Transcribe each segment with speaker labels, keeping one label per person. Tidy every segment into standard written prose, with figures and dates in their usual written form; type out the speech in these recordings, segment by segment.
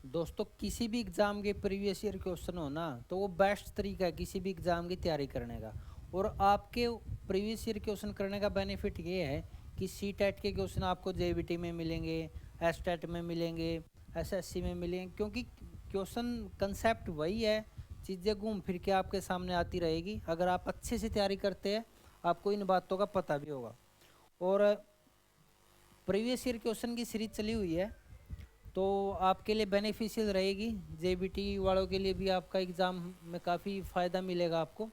Speaker 1: दोस्तों किसी भी एग्ज़ाम के प्रीवियस ईयर क्वेश्चन हो ना तो वो बेस्ट तरीका है किसी भी एग्ज़ाम की तैयारी करने का। और आपके प्रीवियस ईयर क्वेश्चन करने का बेनिफिट ये है कि सी टेट के क्वेश्चन आपको जेबीटी में मिलेंगे, एस टेट में मिलेंगे, एसएससी में मिलेंगे, क्योंकि क्वेश्चन कंसेप्ट वही है। चीज़ें घूम फिर के आपके सामने आती रहेगी अगर आप अच्छे से तैयारी करते हैं। आपको इन बातों का पता भी होगा। और प्रीवियस ईयर क्वेश्चन की सीरीज चली हुई है तो आपके लिए बेनिफिशियल रहेगी। जेबीटी वालों के लिए भी आपका एग्ज़ाम में काफ़ी फ़ायदा मिलेगा आपको।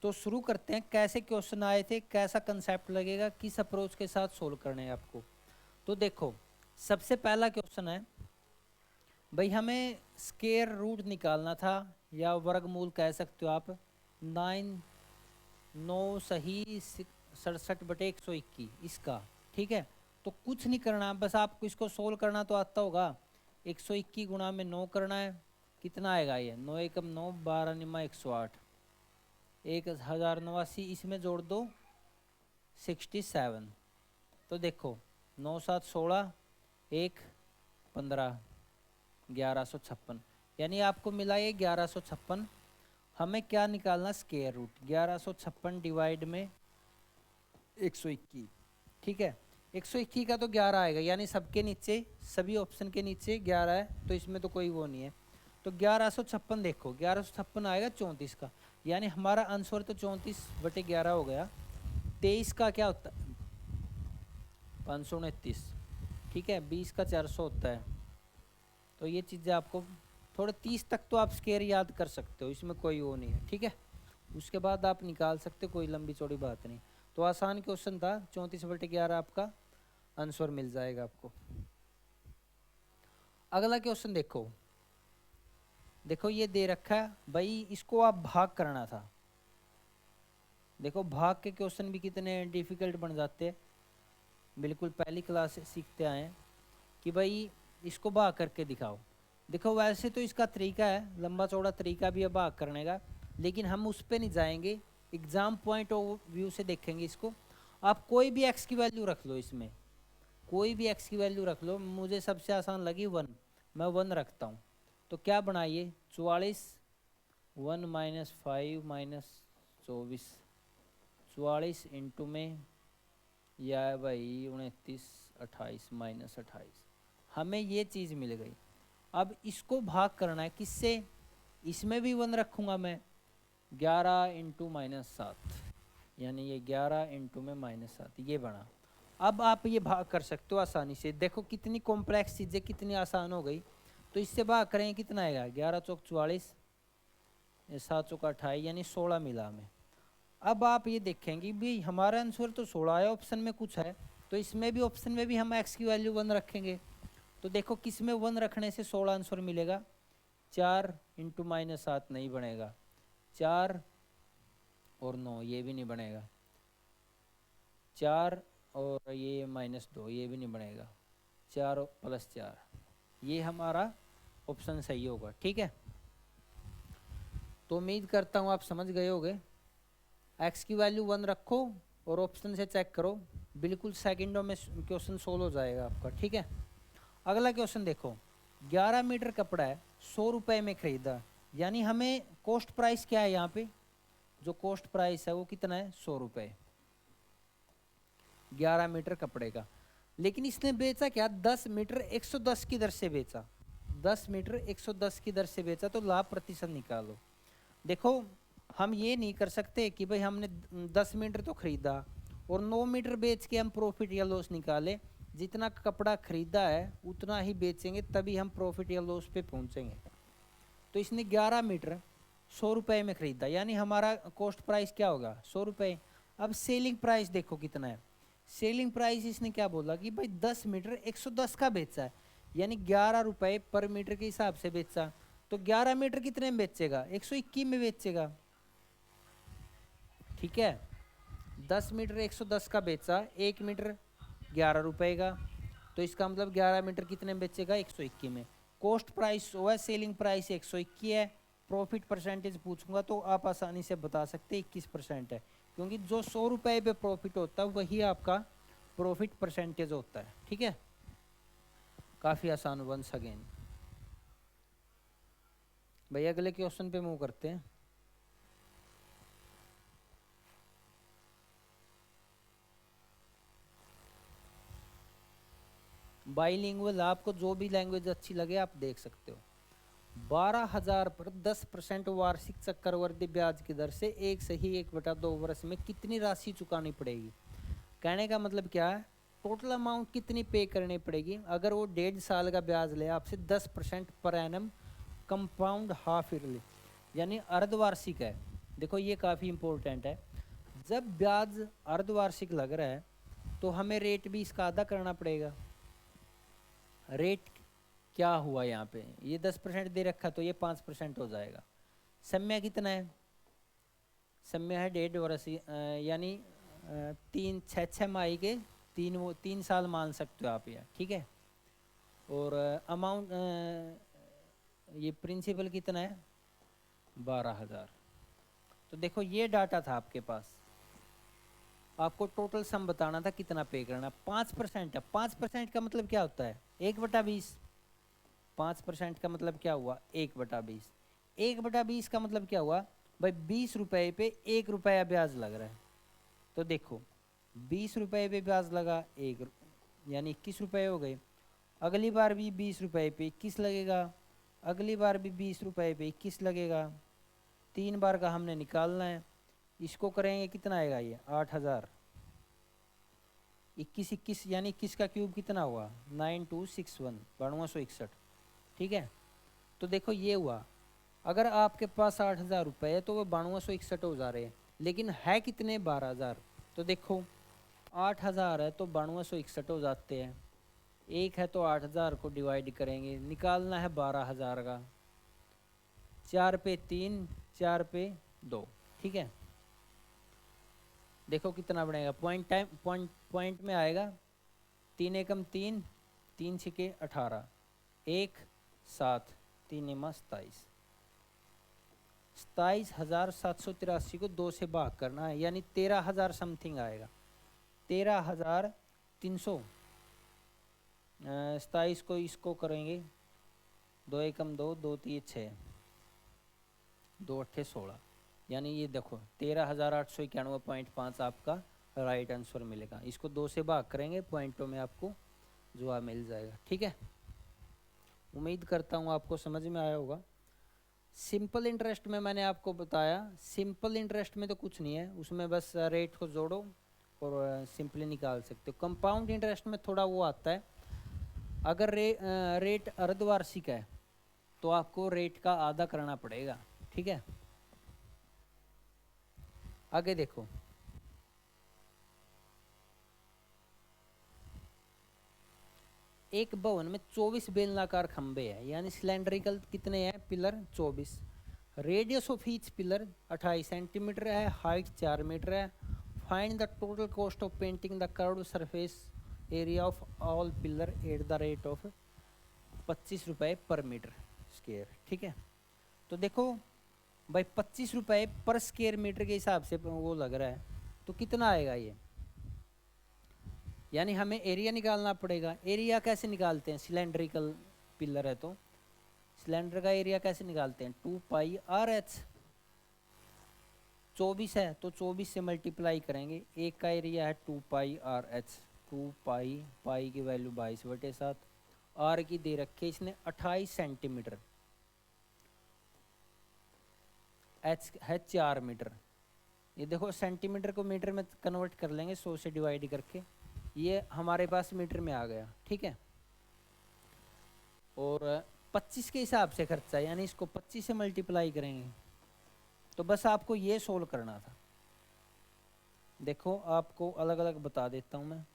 Speaker 1: तो शुरू करते हैं, कैसे क्वेश्चन आए थे, कैसा कंसेप्ट लगेगा, किस अप्रोच के साथ सोल्व करने हैं आपको। तो देखो, सबसे पहला क्वेश्चन है भाई, हमें स्केयर रूट निकालना था या वर्गमूल कह सकते हो आप। 9 9 सही 67/121 इसका। ठीक है, तो कुछ नहीं करना, बस आपको इसको सोल्व करना तो आता होगा। 121 गुणा में 9 करना है, कितना आएगा ये, 9 एकम 9, 12 निमा 108, 1089, इसमें जोड़ दो 67। तो देखो 9 7 16, 1 15, 1156, यानी आपको मिला ये 1156। हमें क्या निकालना, स्केयर रूट 1156 डिवाइड में 121। ठीक है, 121 का तो 11 आएगा, यानी सबके नीचे, सभी ऑप्शन के नीचे 11 है, तो इसमें तो कोई वो नहीं है। तो 1156 देखो, 1156 आएगा 34 का, यानी हमारा आंसर तो 34/11 हो गया। 23 का क्या होता है, 529। ठीक है, 20 का 400 होता है। तो ये चीज़ें आपको थोड़े 30 तक तो आप स्केयर याद कर सकते हो, इसमें कोई वो नहीं है। ठीक है, उसके बाद आप निकाल सकते हो, कोई लंबी चौड़ी बात नहीं। तो आसान क्वेश्चन था, 34/11 आपका आंसर मिल जाएगा आपको। अगला क्वेश्चन देखो, देखो ये दे रखा है भाई, इसको आप भाग करना था। देखो भाग के क्वेश्चन भी कितने डिफिकल्ट बन जाते हैं, बिल्कुल पहली क्लास से सीखते आए हैं कि भाई इसको भाग करके दिखाओ। देखो वैसे तो इसका तरीका है, लंबा चौड़ा तरीका भी है भाग करने का, लेकिन हम उस पर नहीं जाएंगे, एग्जाम पॉइंट ऑफ व्यू से देखेंगे इसको। आप कोई भी एक्स की वैल्यू रख लो, इसमें कोई भी एक्स की वैल्यू रख लो, मुझे सबसे आसान लगी 1, मैं 1 रखता हूँ। तो क्या बनाइए, 44, 1 - 5 - 24, 44 इंटू में या भाई 29, 28 - 28, हमें ये चीज़ मिल गई। अब इसको भाग करना है किससे, इसमें भी 1 रखूँगा मैं, 11 इंटू -7, यानी ये 11 इंटू में -7, ये बना। अब आप ये भाग कर सकते हो आसानी से, देखो कितनी कॉम्प्लेक्स चीज़ें कितनी आसान हो गई। तो इससे भाग करेंगे कितना आएगा, 11 चौक 44, 7 चौक 28, यानी 16 मिला हमें। अब आप ये देखेंगे भी हमारा आंसर तो 16 है, ऑप्शन में कुछ है, तो इसमें भी ऑप्शन में भी हम एक्स की वैल्यू 1 रखेंगे। तो देखो किस में 1 रखने से 16 आंसर मिलेगा, 4 इंटू -7 नहीं बनेगा, 4 और 9 ये भी नहीं बनेगा, 4 और ये -2 ये भी नहीं बनेगा, 4 + 4, ये हमारा ऑप्शन सही होगा। ठीक है, तो उम्मीद करता हूँ आप समझ गए होगे। एक्स की वैल्यू 1 रखो और ऑप्शन से चेक करो, बिल्कुल सेकंडों में क्वेश्चन सोल्व हो जाएगा आपका। ठीक है, अगला क्वेश्चन देखो, 11 मीटर कपड़ा है, 100 रुपये में खरीदा, यानी हमें कॉस्ट प्राइस क्या है, यहाँ पे जो कॉस्ट प्राइस है वो कितना है, 100 रुपये 11 मीटर कपड़े का। लेकिन इसने बेचा क्या, 10 मीटर 110 की दर से बेचा, 10 मीटर 110 की दर से बेचा, तो लाभ प्रतिशत निकालो। देखो हम ये नहीं कर सकते कि भाई हमने 10 मीटर तो खरीदा और 9 मीटर बेच के हम प्रॉफिट या लॉस निकालें। जितना कपड़ा खरीदा है उतना ही बेचेंगे, तभी हम प्रॉफिट या लॉस पे पहुंचेंगे। तो इसने 11 मीटर 100 रुपये में खरीदा, यानी हमारा कॉस्ट प्राइस क्या होगा, 100 रुपये। अब सेलिंग प्राइस देखो कितना है, सेलिंग प्राइस इसने क्या बोला कि भाई 10 मीटर 110 का बेचा है, यानी 11 रुपये पर मीटर के हिसाब से बेचा। तो 11 मीटर कितने में बेचेगा, 121 में बेचेगा। ठीक है, 10 मीटर 110 का बेचा, 1 मीटर 11 रुपये का, तो इसका मतलब 11 मीटर कितने में बेचेगा, 121 में। कॉस्ट प्राइस वो है, सेलिंग प्राइस 121 है। प्रॉफिट परसेंटेज पूछूंगा तो आप आसानी से बता सकते 21% है, क्योंकि जो 100 रुपये पे प्रॉफिट होता है वही आपका प्रॉफिट परसेंटेज होता है। ठीक है, काफ़ी आसान, वंस अगेन। भाई अगले क्वेश्चन पे मूव करते हैं। बाइलिंगुअल, आपको जो भी लैंग्वेज अच्छी लगे आप देख सकते हो। 12,000 पर 10% वार्षिक चक्रवृद्धि ब्याज की दर से एक सही 1/2 वर्ष में कितनी राशि चुकानी पड़ेगी। कहने का मतलब क्या है, टोटल अमाउंट कितनी पे करनी पड़ेगी अगर वो 1.5 साल का ब्याज ले आपसे 10% per annum compound half yearly, यानी अर्धवार्षिक है। देखो ये काफ़ी इंपॉर्टेंट है। जब ब्याज अर्धवार्षिक लग रहा है तो हमें रेट भी इसका आधा करना पड़ेगा। रेट क्या हुआ यहाँ पे, ये 10% दे रखा तो ये 5% हो जाएगा। समय कितना है, समय है 1.5 वर्ष, यानी 3 6 माही के 3 साल मान सकते हो आप ये, ठीक है। और अमाउंट ये प्रिंसिपल कितना है 12,000। तो देखो ये डाटा था आपके पास, आपको टोटल सम बताना था कितना पे करना। 5% है, 5% का मतलब क्या होता है 1/20। 5% का मतलब क्या हुआ 1/20। 1/20 का मतलब क्या हुआ भाई 20 रुपए पे 1 रुपया ब्याज लग रहा है। तो देखो 20 रुपए पे ब्याज लगा यानी 21 रुपए हो गए। अगली बार भी 20 रुपए पे 21 लगेगा, अगली बार भी 20 रुपए पे 21 लगेगा। 3 बार का हमने निकालना है। इसको करेंगे कितना आएगा ये 8,000। 21 यानी 21 का क्यूब कितना हुआ 9261, 9261, ठीक है। तो देखो ये हुआ, अगर आपके पास 8,000 रुपये है तो वो 9261 हो जा रहे हैं, लेकिन है कितने 12,000। तो देखो 8,000 है तो 9261 हो जाते हैं। एक है तो 8,000 को डिवाइड करेंगे, निकालना है 12,000 का। 4 पे 3, 4 पे 2, ठीक है। देखो कितना बनेगा, पॉइंट में आएगा। 3 एकम 3, 3 छिके 18, 1 7, 3 एमा 27। 27,783 को 2 से भाग करना है, यानी 13,000 समथिंग आएगा। 13,300। 27 को इसको करेंगे 2 एकम 2, 2 3 6, 2 8 16, यानी ये देखो 13,891.5 आपका राइट आंसर मिलेगा। इसको 2 से भाग करेंगे, पॉइंटों में आपको जवाब मिल जाएगा, ठीक है। उम्मीद करता हूँ आपको समझ में आया होगा। सिंपल इंटरेस्ट में मैंने आपको बताया, सिंपल इंटरेस्ट में तो कुछ नहीं है, उसमें बस रेट को जोड़ो और सिंपली निकाल सकते हो। कंपाउंड इंटरेस्ट में थोड़ा वो आता है, अगर रेट अर्धवार्षिक है तो आपको रेट का आधा करना पड़ेगा, ठीक है। आगे देखो, एक भवन में 24 बेलनाकार खंबे हैं, यानी सिलेंड्रिकल कितने हैं pillar 24। Radius of each pillar 28 centimetre है, हाइट 4 मीटर है। Find the total cost of painting the curved surface area of all pillar eight the rate of 25 रुपये पर मीटर स्क्वायर, ठीक है। तो देखो भाई 25 रुपये पर स्क्वायर मीटर के हिसाब से वो लग रहा है, तो कितना आएगा ये, यानी हमें एरिया निकालना पड़ेगा। एरिया कैसे निकालते हैं, सिलेंड्रिकल पिलर है तो सिलेंडर का एरिया कैसे निकालते हैं 2πr/h। 24 है तो 24 से मल्टीप्लाई करेंगे, एक का एरिया है 2πr/h। 2 पाई की वैल्यू 22/7, आर की दे रखे इसने 28 सेंटीमीटर, एच है 4 मीटर। ये देखो सेंटीमीटर को मीटर में कन्वर्ट कर लेंगे 100 से डिवाइड करके, ये हमारे पास मीटर में आ गया, ठीक है। और 25 के हिसाब से खर्चा है, यानी इसको 25 से मल्टीप्लाई करेंगे। तो बस आपको ये सोल्व करना था। देखो आपको अलग अलग बता देता हूँ मैं।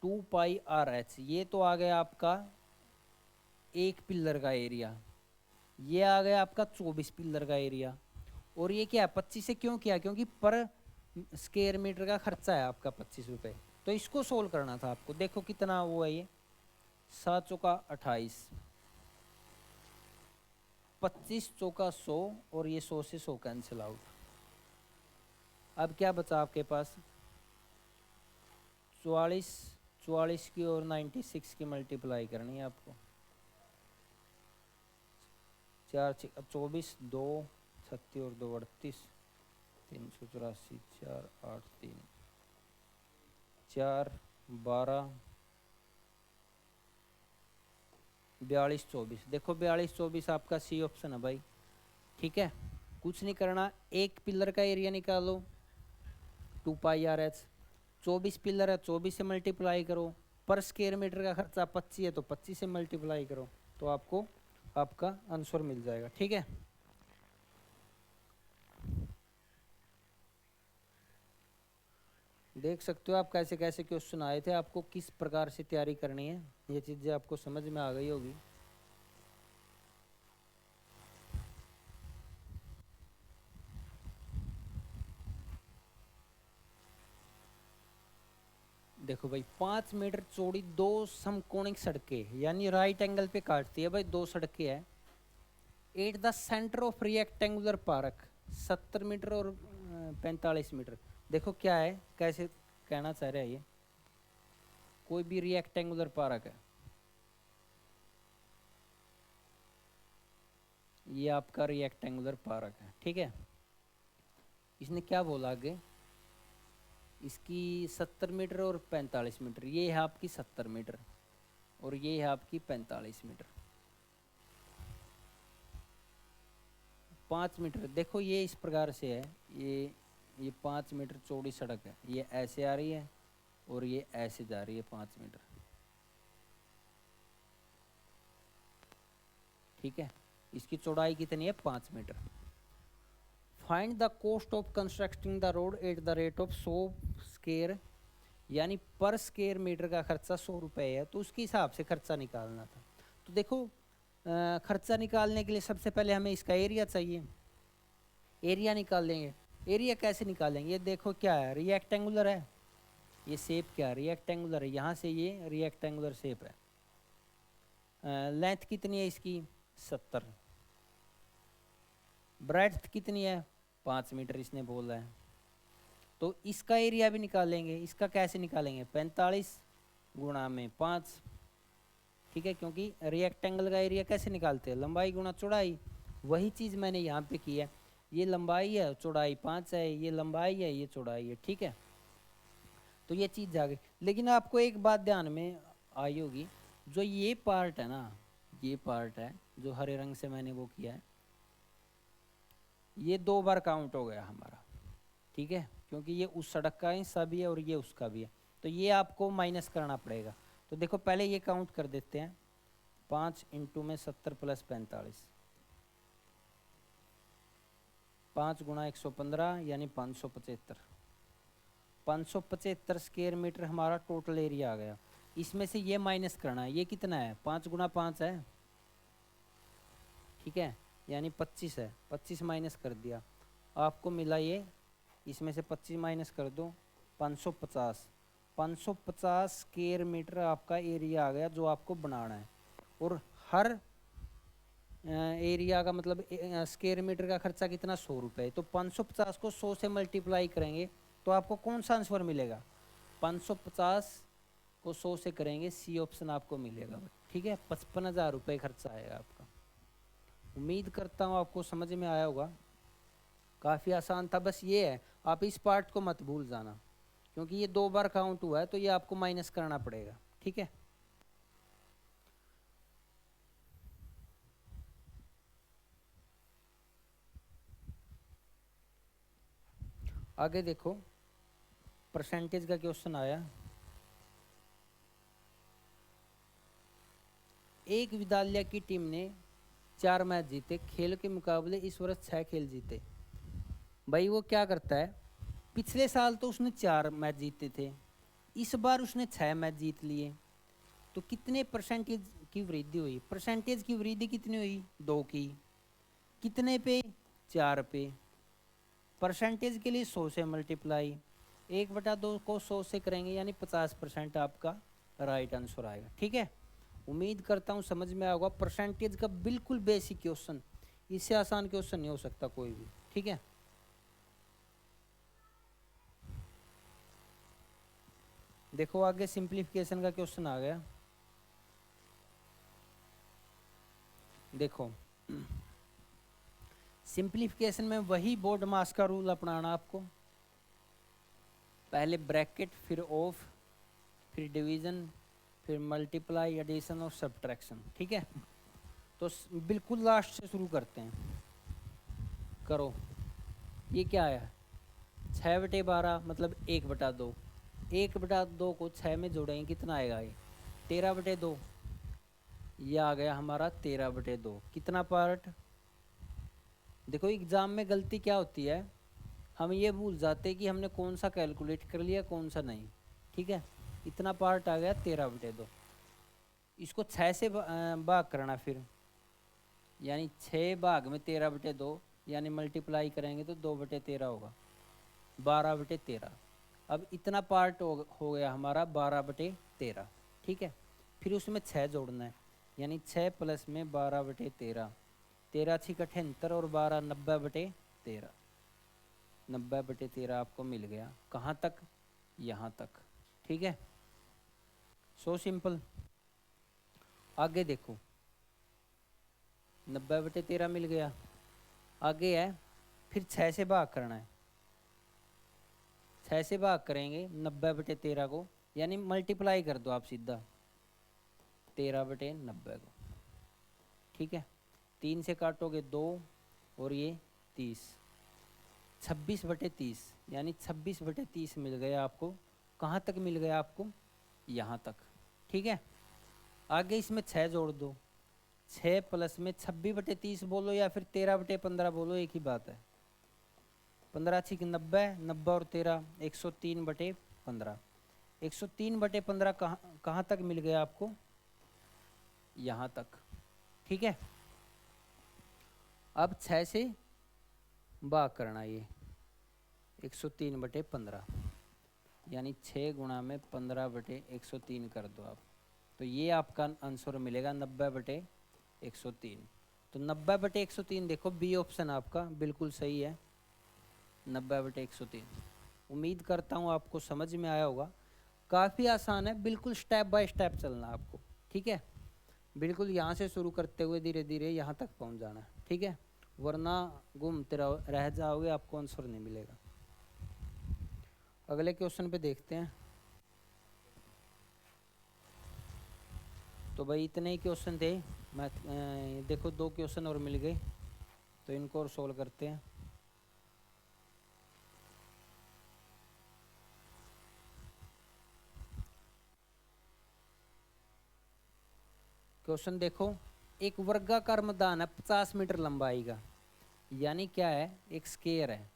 Speaker 1: 2πr/h ये तो आ गया आपका एक पिलर का एरिया, ये आ गया आपका 24 पिलर का एरिया। और ये क्या 25 से क्यों किया, क्योंकि पर स्क्वायर मीटर का खर्चा है आपका 25 रुपये। तो इसको सोल्व करना था आपको। देखो कितना वो है ये 7 चौका 28, 25 चौका 100, और ये 100 से 100 कैंसिल आउट। अब क्या बचा आपके पास 44 की और 96 की मल्टीप्लाई करनी है आपको। 4 24, 2 36 और 2 38, 384, 4 8 3 4 12 42 24। देखो 42 24 आपका सी ऑप्शन है भाई। ठीक है, कुछ नहीं करना, एक पिलर का एरिया निकालो 2πr/h। 24 पिलर है, 24 से मल्टीप्लाई करो। पर स्क्वायर मीटर का खर्चा 25 है तो 25 से मल्टीप्लाई करो, तो आपको आपका आंसर मिल जाएगा। ठीक है, देख सकते हो आप कैसे कैसे क्वेश्चन आए थे, आपको किस प्रकार से तैयारी करनी है, ये चीज़ें आपको समझ में आ गई होगी। देखो भाई 5 मीटर चौड़ी दो समकोणिक सड़कें यानी राइट एंगल पे काटती है भाई, दो सड़कें हैं। At the centre of rectangular park 70 metre और 45 मीटर। देखो क्या है, कैसे कहना चाह रहा है ये, कोई भी रिएक्टेंगुलर पार्क है, ये आपका रिएक्टेंगुलर पार्क है। ठीक है, इसने क्या बोला आगे, इसकी 70 मीटर और 45 मीटर, ये है आपकी 70 मीटर और ये है आपकी 45 मीटर। 5 मीटर, देखो ये इस प्रकार से है, ये 5 मीटर चौड़ी सड़क है, ये ऐसे आ रही है और ये ऐसे जा रही है 5 मीटर। ठीक है, इसकी चौड़ाई कितनी है 5 meter. Find the cost of constructing the road at the rate of 100 square, यानी पर स्क्वायर मीटर का खर्चा 100 रुपये है, तो उसके हिसाब से खर्चा निकालना था। तो देखो खर्चा निकालने के लिए सबसे पहले हमें इसका एरिया चाहिए, एरिया निकाल लेंगे। एरिया कैसे निकालेंगे, ये देखो क्या है, रिएक्टेंगुलर है, ये शेप क्या है, रिएक्टेंगुलर है, यहाँ से ये रिएक्टेंगुलर शेप है। लेंथ कितनी है इसकी 70, ब्रेड्थ कितनी है 5 मीटर इसने बोला है, तो इसका एरिया भी निकालेंगे। इसका कैसे निकालेंगे, 45 गुणा में 5। ठीक है, क्योंकि रिएक्टेंगल का एरिया कैसे निकालते हैं, लंबाई गुणा चौड़ाई, वही चीज़ मैंने यहाँ पे की है। ये लंबाई है, चौड़ाई 5 है, ये लंबाई है, ये चौड़ाई है। ठीक है, तो ये चीज़ आ गई। लेकिन आपको एक बात ध्यान में आई होगी, जो ये पार्ट है ना, ये पार्ट है जो हरे रंग से मैंने वो किया है, ये 2 बार काउंट हो गया हमारा। ठीक है, क्योंकि ये उस सड़क का हिस्सा भी है और ये उसका भी है, तो ये आपको माइनस करना पड़ेगा। तो देखो पहले ये काउंट कर देते हैं, 5 इंटू में 70 प्लस 45, 5 गुणा 115 यानी 575। 575 स्क्वायर मीटर हमारा टोटल एरिया आ गया। इसमें से ये माइनस करना है, ये कितना है 5 गुणा 5 है। ठीक है, यानी 25 है, 25 माइनस कर दिया, आपको मिला ये, इसमें से 25 माइनस कर दो 550। 550 स्क्वायर मीटर आपका एरिया आ गया जो आपको बनाना है। और हर एरिया का मतलब स्क्वायर मीटर का खर्चा कितना 100 रुपये, तो 550 को 100 से मल्टीप्लाई करेंगे तो आपको कौन सा आंसर मिलेगा, 550 को 100 से करेंगे, सी ऑप्शन आपको मिलेगा। ठीक है, 55,000 रुपये खर्चा आएगा आपका। उम्मीद करता हूँ आपको समझ में आया होगा, काफ़ी आसान था। बस ये है, आप इस पार्ट को मत भूल जाना, क्योंकि ये 2 बार काउंट हुआ है तो ये आपको माइनस करना पड़ेगा। ठीक है, आगे देखो परसेंटेज का क्वेश्चन आया। एक विद्यालय की टीम ने 4 मैच जीते, खेल के मुकाबले इस वर्ष 6 खेल जीते। भाई वो क्या करता है, पिछले साल तो उसने 4 मैच जीते थे, इस बार उसने 6 मैच जीत लिए, तो कितने परसेंटेज की वृद्धि हुई, परसेंटेज की वृद्धि कितनी हुई 2 की, कितने पे 4 पे। परसेंटेज के लिए 100 से मल्टीप्लाई, 1/2 को 100 से करेंगे यानी 50% आपका राइट आंसर आएगा। ठीक है, उम्मीद करता हूँ समझ में आएगा। परसेंटेज का बिल्कुल बेसिक क्वेश्चन, इससे आसान क्वेश्चन नहीं हो सकता कोई भी। ठीक है, देखो आगे सिंप्लीफिकेशन का क्वेश्चन आ गया। देखो सिंप्लीफिकेशन में वही बोर्ड मास का रूल अपनाना आपको, पहले ब्रैकेट, फिर ऑफ, फिर डिवीजन, फिर मल्टीप्लाई, एडिशन और सब्ट्रैक्शन। ठीक है, तो बिल्कुल लास्ट से शुरू करते हैं। करो, ये क्या आया, 6/12 मतलब 1/2। 1/2 को 6 में जोड़ेंगे कितना आएगा, ये 13/2। ये आ गया हमारा 13/2। कितना पार्ट, देखो एग्जाम में गलती क्या होती है, हम ये भूल जाते हैं कि हमने कौन सा कैलकुलेट कर लिया कौन सा नहीं। ठीक है, इतना पार्ट आ गया 13/2। इसको 6 से भाग करना फिर, यानी 6 भाग में 13/2, यानी मल्टीप्लाई करेंगे तो 2/13 होगा, 12/13। अब इतना पार्ट हो गया हमारा 12/13। ठीक है, फिर उसमें 6 जोड़ना है, यानी 6 प्लस में 12/13, 13 6 78 और 12 90/13। 90/13 आपको मिल गया। कहाँ तक, यहाँ तक। ठीक है, सो सिंपल। आगे देखो, 90/13 मिल गया। आगे है फिर 6 से भाग करना है। 6 से भाग करेंगे 90/13 को, यानी मल्टीप्लाई कर दो आप सीधा 13/90 को। ठीक है, 3 से काटोगे 2 और ये 30, 26/30, यानी 26/30 मिल गया आपको। कहाँ तक मिल गया आपको, यहाँ तक। ठीक है, आगे इसमें 6 जोड़ दो, 6 प्लस में 26/30 बोलो या फिर 13/15 बोलो, एक ही बात है। 15 6 90, 90 और 13 103/15। 103/15 कहाँ तक मिल गया आपको, यहाँ तक। ठीक है, अब 6 से भाग करना ये 103/15, यानी 6 गुणा में 15/103 कर दो आप, तो ये आपका आंसर मिलेगा 90/103। तो 90/103 देखो, बी ऑप्शन आपका बिल्कुल सही है, 90/103। उम्मीद करता हूँ आपको समझ में आया होगा। काफ़ी आसान है, बिल्कुल स्टेप बाय स्टेप चलना आपको। ठीक है, बिल्कुल यहाँ से शुरू करते हुए धीरे धीरे यहाँ तक पहुँच जाना है। ठीक है, वरना घूमते रह जाओगे, आपको आंसर नहीं मिलेगा। अगले क्वेश्चन पे देखते हैं। तो भाई इतने ही क्वेश्चन थे। मैं देखो 2 क्वेश्चन और मिल गए, तो इनको और सोल्व करते हैं। क्वेश्चन देखो, एक वर्गाकार मैदान है 50 मीटर लंबाई का, यानी क्या है, एक स्क्वायर है।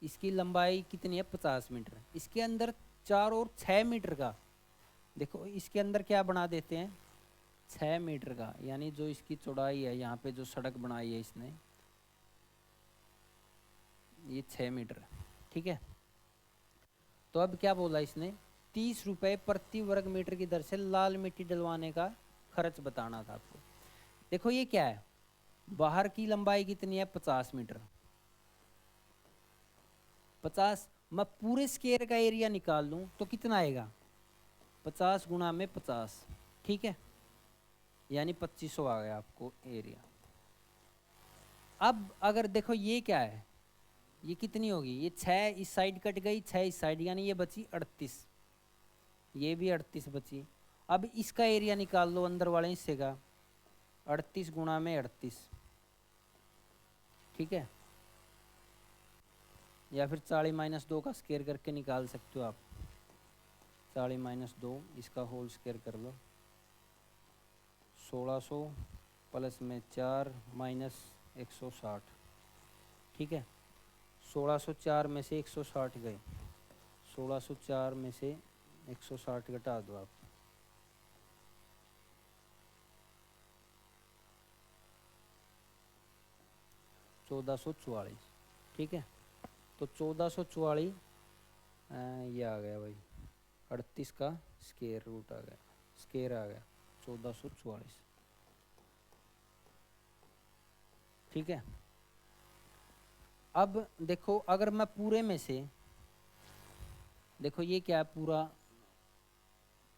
Speaker 1: इसकी लंबाई कितनी है, 50 मीटर। इसके अंदर 4 और 6 मीटर का, देखो इसके अंदर क्या बना देते हैं, 6 मीटर का, यानी जो इसकी चौड़ाई है, यहाँ पे जो सड़क बनाई है इसने, ये 6 मीटर। ठीक है, तो अब क्या बोला इसने, 30 रुपये प्रति वर्ग मीटर की दर से लाल मिट्टी डलवाने का खर्च बताना था आपको। देखो ये क्या है, बाहर की लंबाई कितनी है, 50 मीटर। 50, मैं पूरे स्क्वायर का एरिया निकाल लूँ तो कितना आएगा, 50 गुणा में 50। ठीक है, यानी 2500 आ गया आपको एरिया। अब अगर देखो ये क्या है, ये कितनी होगी, ये 6 इस साइड कट गई, 6 इस साइड, यानी ये बची 38, ये भी 38 बची। अब इसका एरिया निकाल लो अंदर वाले हिस्से का, 38 गुणा में 38। ठीक है, या फिर 40-2 का स्क्वायर करके निकाल सकते हो आप। 40-2 इसका होल स्क्वायर कर लो, 1600 प्लस में 4 माइनस 160। ठीक है, 1604 में से 160 गए, 1604 में से 160 घटा दो आप, 1444। ठीक है, तो 1444 ये आ गया भाई, 38 का स्क्वायर रूट आ गया, स्क्वायर आ गया 1444। ठीक है, अब देखो अगर मैं पूरे में से, देखो ये क्या है, पूरा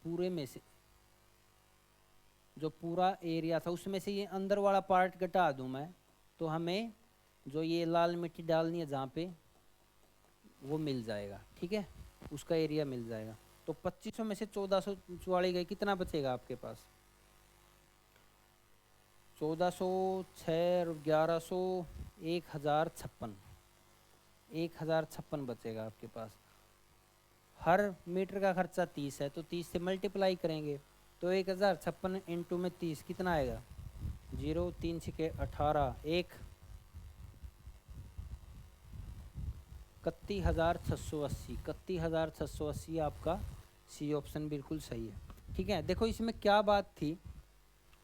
Speaker 1: पूरे में से जो पूरा एरिया था उसमें से ये अंदर वाला पार्ट घटा दूं मैं, तो हमें जो ये लाल मिट्टी डालनी है जहाँ पे, वो मिल जाएगा। ठीक है, उसका एरिया मिल जाएगा। तो 2500 में से 1400 चुवाड़ी गई, कितना बचेगा आपके पास? 1400, 6, 1100, 1056, 1056 बचेगा आपके पास। हर मीटर का खर्चा 30 है, तो 30 से मल्टीप्लाई करेंगे तो 1056 इंटू में 30 कितना आएगा? 0, 3 6 18, 31,680, 31,680 आपका सी ऑप्शन बिल्कुल सही है। ठीक है, देखो इसमें क्या बात थी,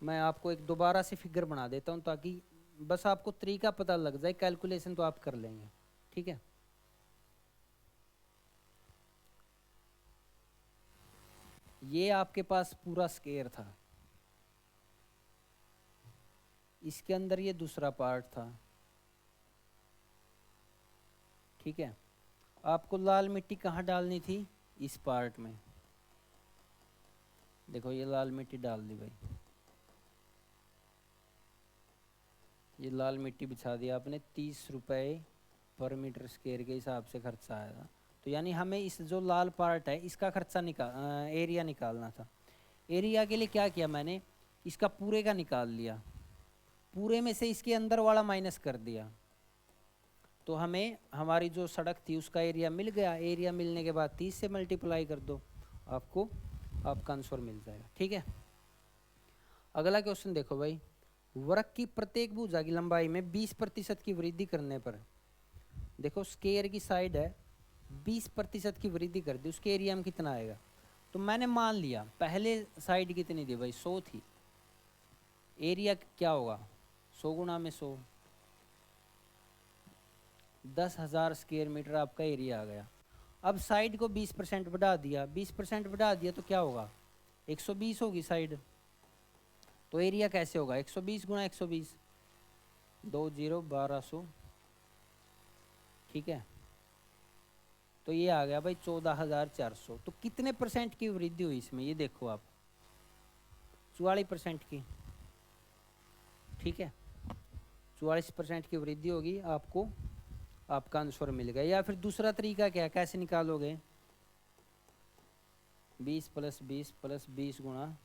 Speaker 1: मैं आपको एक दोबारा से फिगर बना देता हूँ ताकि बस आपको तरीका पता लग जाए, कैलकुलेशन तो आप कर लेंगे। ठीक है, ये आपके पास पूरा स्क्वायर था, इसके अंदर ये दूसरा पार्ट था। ठीक है, आपको लाल मिट्टी कहाँ डालनी थी? इस पार्ट में। देखो ये लाल मिट्टी डाल दी भाई, ये लाल मिट्टी बिछा दिया आपने। 30 रुपये पर मीटर स्क्वायर के हिसाब से खर्चा आएगा। तो यानी हमें इस जो लाल पार्ट है इसका खर्चा एरिया निकालना था। एरिया के लिए क्या किया मैंने, इसका पूरे का निकाल लिया, पूरे में से इसके अंदर वाला माइनस कर दिया, तो हमें हमारी जो सड़क थी उसका एरिया मिल गया। एरिया मिलने के बाद 30 से मल्टीप्लाई कर दो, आपको आपका आंसर मिल जाएगा। ठीक है, अगला क्वेश्चन देखो भाई, वृत्त की प्रत्येक भुजा की लंबाई में 20% की वृद्धि करने पर, देखो स्क्वायर की साइड है, 20% की वृद्धि कर दी, उसके एरिया में कितना आएगा? तो मैंने मान लिया पहले साइड कितनी थी भाई? 100 थी, एरिया क्या होगा? 100 गुणा में 100, 10,000 स्क्वायर मीटर आपका एरिया आ गया। अब साइड को 20% बढ़ा दिया, 20% बढ़ा दिया तो क्या होगा? 120 होगी साइड। तो एरिया कैसे होगा? 120 गुणा 120, 2 0 1200। ठीक है, तो ये आ गया भाई 14,400। तो कितने परसेंट की वृद्धि हुई इसमें, ये देखो आप, 44% की। ठीक है, 44% की वृद्धि होगी, आपको आपका आंसर मिल गया। या फिर दूसरा तरीका क्या है, कैसे निकालोगे? 20 + 20 + 20 गुणा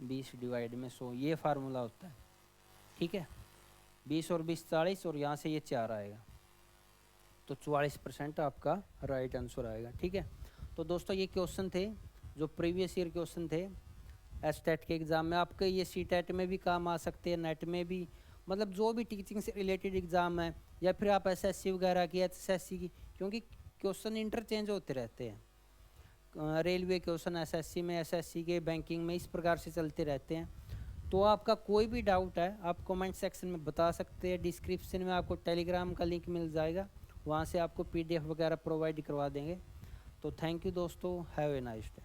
Speaker 1: 20 डिवाइड में 100, ये फार्मूला होता है। ठीक है, 20 और 20 40, और यहाँ से ये 4 आएगा, तो 44% आपका राइट आंसर आएगा। ठीक है, तो दोस्तों ये क्वेश्चन थे जो प्रीवियस ईयर क्वेश्चन थे एसटेट के एग्ज़ाम में। आपके ये सीटेट में भी काम आ सकते हैं, नेट में भी, मतलब जो भी टीचिंग से रिलेटेड एग्ज़ाम है, या फिर आप एसएससी वगैरह की, एचएससी की, क्योंकि क्वेश्चन इंटरचेंज होते रहते हैं। रेलवे क्वेश्चन एसएससी में, एसएससी के बैंकिंग में, इस प्रकार से चलते रहते हैं। तो आपका कोई भी डाउट है आप कमेंट सेक्शन में बता सकते हैं। डिस्क्रिप्शन में आपको टेलीग्राम का लिंक मिल जाएगा, वहाँ से आपको पीडीएफ वगैरह प्रोवाइड करवा देंगे। तो थैंक यू दोस्तों, हैव ए नाइस डे।